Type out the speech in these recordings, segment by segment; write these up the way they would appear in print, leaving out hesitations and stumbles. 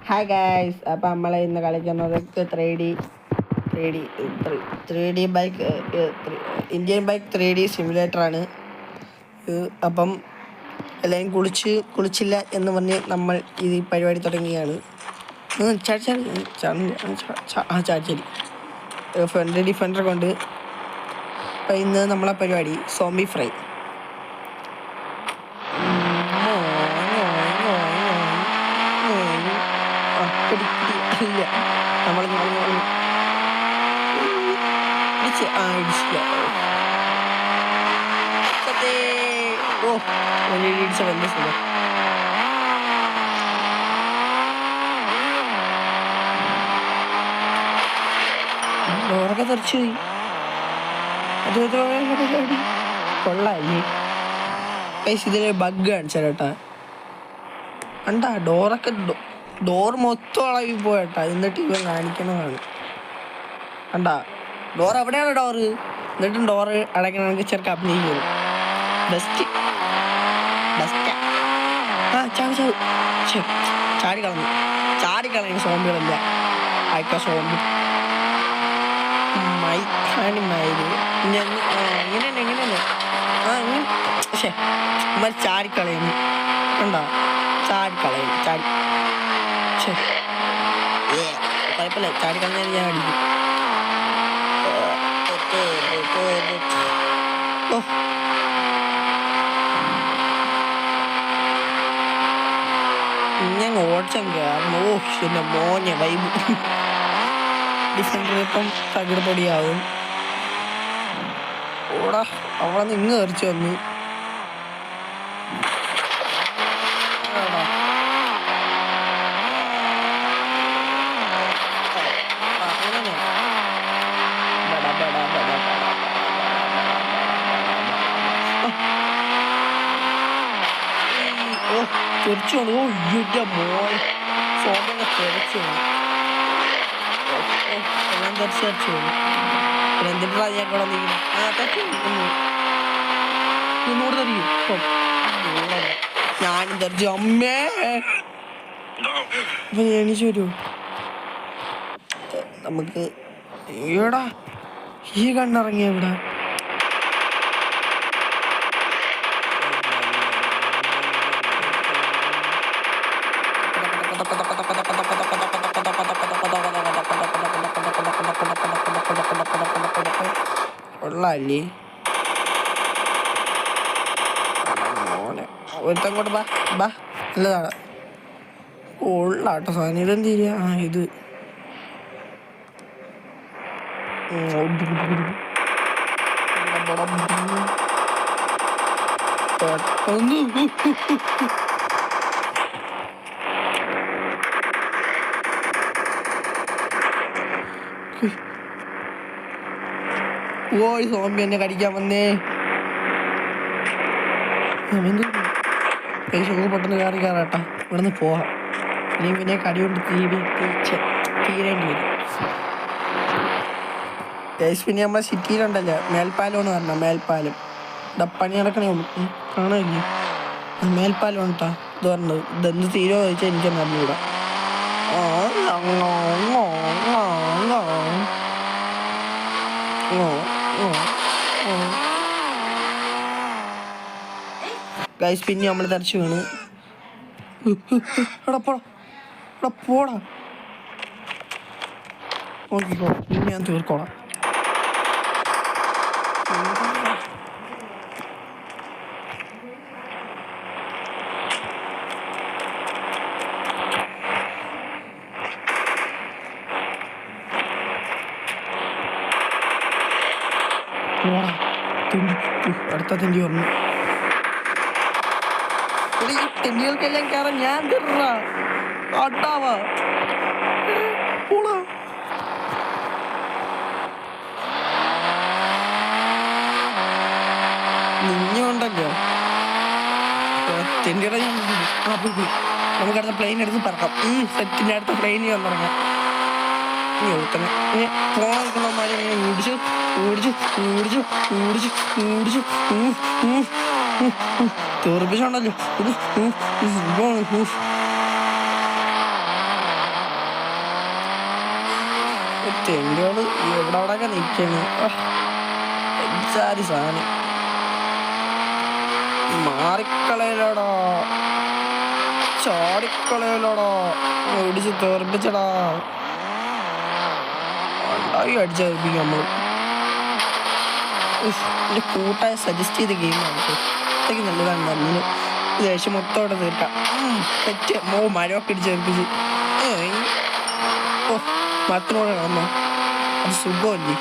Hi guys, അപ്പം നമ്മൾ ഇന്ന് കളിക്കുന്നത് 3D bike Indian bike 3D സിമുലേറ്ററാണ്. അപ്പം എല്ലാവരും കുളിച്ചില്ല എന്ന് പറഞ്ഞ് നമ്മൾ ഈ പരിപാടി തുടങ്ങിയാണ്. ചാടി ഫ്രണ്ട് ഡിഫൻഡർ കൊണ്ട്. അപ്പം ഇന്ന് നമ്മളെ പരിപാടി സോംബി ഫ്രൈ. ഇല്ല നമ്മൾ ഇടിച്ച വലിയ സുഖം. ഡോറൊക്കെ തെറിച്ചു പോയി. കൊള്ളാല്ലേ ഇതിലെ ബഗ് കാണിച്ചാ കേട്ടാ. കണ്ടാ ഡോർ മൊത്തം അളവി പോയേട്ടാ. എന്നിട്ട് ഇവ കാണിക്കണതാണ്. കണ്ടാ ഡോർ എവിടെയാണ് ഡോറ്? എന്നിട്ടും ഡോറ് അടയ്ക്കണമെങ്കിൽ ചെറുക്ക് അഭിനയിക്കുന്നു. ചാടി കളഞ്ഞു സോംബികളല്ല. അയക്ക സോംബി ഇങ്ങനെയല്ലേ ചാടിക്കളയുന്നു. കണ്ടാ ചാടിക്കളയും. കുഴപ്പമില്ല, ചാടിക്കളഞ്ഞാൽ ഞാൻ അടിക്കും. ഞാൻ ഓടിച്ചാൽ കയറണം. പിന്നെ മോഞ്ഞ വൈബ്. ഡിഫൻഡർ ഇപ്പം തകിടുപൊടിയാവും. ഓടാ അവിടെ നിന്ന് ഇങ്ങ് എറിച്ചു വന്നു. തെറിച്ചു വന്നു. മോൻ സോമ്പൊക്കെ തെറിച്ചു വന്നു. എല്ലാം തെറിച്ചു വന്നു. പിന്നെ എന്തിട്ടാ ഞാൻ കൂടെ നിന്നോട് തെറിയും. ഞാനും തെറിച്ചു. അമ്മേ അപ്പൊ എണീച്ചു വരുമോ? നമുക്ക് എടാ ഈ കണ്ണിറങ്ങിയ ഇവിടെ. കൊള്ളാല്ലേ മോനെ. ഒരുത്തങ്ങോട്ട് ബാ നല്ലതാണ്. കൊള്ളാട്ടോ സാധനം. ഇതെന്ത് ചെയ്യാ? ഇത് ഓയ് സോംബി എന്നെ കടിക്കാൻ വന്നേ. പെട്ടെന്ന് കയറാട്ടാ. ഇവിടെ നിന്ന് പോവാം. ഇനി പിന്നെ കടി കൊണ്ട് തീരേണ്ടി വരും. പിന്നെ നമ്മളെ സിറ്റിയിലുണ്ടല്ലോ മേൽപ്പാലം എന്ന് പറഞ്ഞ മേൽപ്പാലം. പണി നടക്കണേ ഉള്ളൂ. കാണാനില്ലേ മേൽപ്പാലം ഉണ്ടാ. ഇത് പറഞ്ഞത് ഇതെന്ത് തീരോ ചോദിച്ചാൽ എനിക്കൊന്നും അറിഞ്ഞൂടാ. ഗൈസ് പിന്നെ നമ്മൾ തെറിച്ചു വീണ്. പോടാ നോക്കിക്കോ. പിന്നെ ഞാൻ തീർക്കോളാം. അടുത്ത തെണ്ടി പറഞ്ഞു. ഈ തെണ്ടികൾക്കെല്ലാം കയറാൻ ഞാൻ തരാ. നിഞ്ഞുണ്ടല്ലോ തെണ്ടിയുടെ. നമുക്ക് അടുത്ത പ്ലെയിൻ എടുത്ത് പറക്കാം. സെറ്റിൻ്റെ അടുത്ത പ്ലെയിനിൽ വന്നിറങ്ങാം. തെറിപ്പിച്ചുണ്ടല്ലോ. തെണ്ടിയോട് എവിടെ അവിടെയൊക്കെ നിൽക്കണ്. സാരി സാധനം മാറിക്കളയലോടോ, ചാടിക്കളയലോടോ, ഓടിച്ച് തെറിപ്പിച്ചടാ. ഉണ്ടായി അടിച്ചേൽപ്പിക്കും നമ്മൾ. എൻ്റെ കൂട്ടായി സജസ്റ്റ് ചെയ്ത ഗെയിമാണ്. അത്രയ്ക്ക് നല്ലതാണ്. നമ്മൾ ദേഷ്യം മൊത്തത്തോടെ തീർക്കാം. തെറ്റ് മരമൊക്കെ ഇടിച്ചേൽപ്പിച്ച് മരത്തിനോടെ കാണുന്നോ, അത് സുഖമല്ലേ.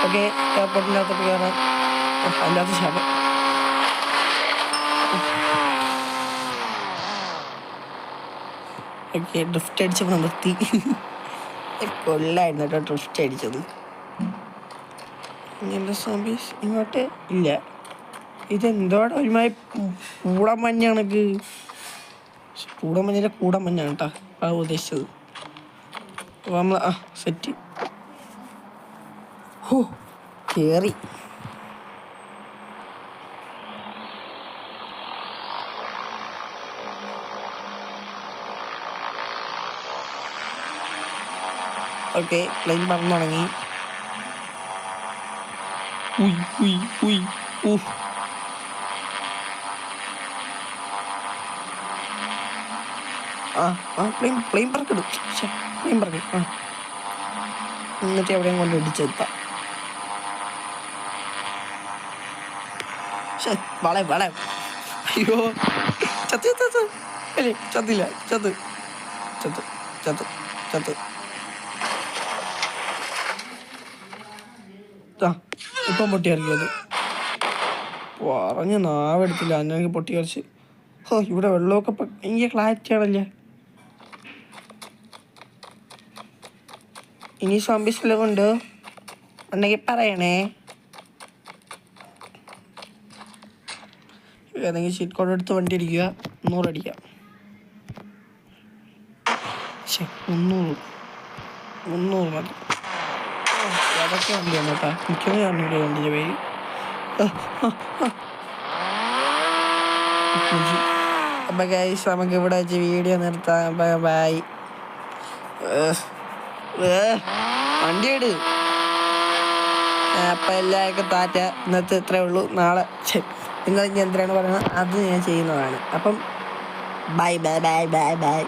ഓക്കെ, എയർപോർട്ടിൻ്റെ അകത്തോട്ട് കയറാം. അതിനകത്ത് ശാപം. ഓക്കെ, ഡ്രിഫ്റ്റ് അടിച്ചപ്പോൾ നിർത്തി. കൊള്ളായിരുന്നു കേട്ടോ ഡ്രിഫ്റ്റ് അടിച്ചത്. ഇങ്ങനത്തെ സോംബീസ് ഇങ്ങോട്ട് ഇല്ല. ഇതെന്തോടെ ഒരുമാതിരി കൂടം മഞ്ഞ കണക്ക്. കൂടം മഞ്ഞിൻ്റെ കൂടം മഞ്ഞാണ് കേട്ടോ ആ ഉദ്ദേശിച്ചത്. അപ്പോൾ നമ്മൾ സെറ്റ് കയറി. ഓക്കെ, പ്ലെയിൻ പറന്നു തുടങ്ങി. പ്ലെയിൻ പറക്കിടും. പ്ലെയിൻ പറക്കും. എന്നിട്ട് എവിടെയും കൊണ്ട് ഇടിച്ചെത്താം. വള അയ്യോ, ചത്ത് അല്ലേ, ചത്തില്ല, ചത്ത് ചത്ത് ചത്ത് ചത്ത്. ഇപ്പം പൊട്ടി ഇറക്കിയത് പറഞ്ഞ് നാവെടുത്തില്ല. അന്നെങ്കിൽ പൊട്ടി ഇറച്ച്. ഇവിടെ വെള്ളമൊക്കെ ഭയങ്കര ക്ലാരിറ്റി ആണല്ലേ. ഇനി സോംബീസ് കൊണ്ട് ഉണ്ടെങ്കിൽ പറയണേ. ഏതെങ്കിലും ഷീറ്റ് കോഡ് എടുത്ത് വണ്ടി അടിക്കുക. 100 അടിക്കാം. 300 മതി. അതൊക്കെ വണ്ടിയാണ് കേട്ടോ. മിക്കത് കാണുന്നില്ല വണ്ടിൻ്റെ പേര്. അപ്പം ഗൈസ്, നമുക്ക് ഇവിടെ വെച്ച് വീഡിയോ നിർത്താം. ബൈ. വണ്ടി ഇട്. അപ്പം എല്ലാവർക്കും ടാറ്റ. ഇന്നത്തെ ഇത്രയേ ഉള്ളൂ. നാളെ നിങ്ങൾ ഇനി എന്തിനാണ് പറയുന്നത് അത് ഞാൻ ചെയ്യുന്നതാണ്. അപ്പം bye bye bye bye bye.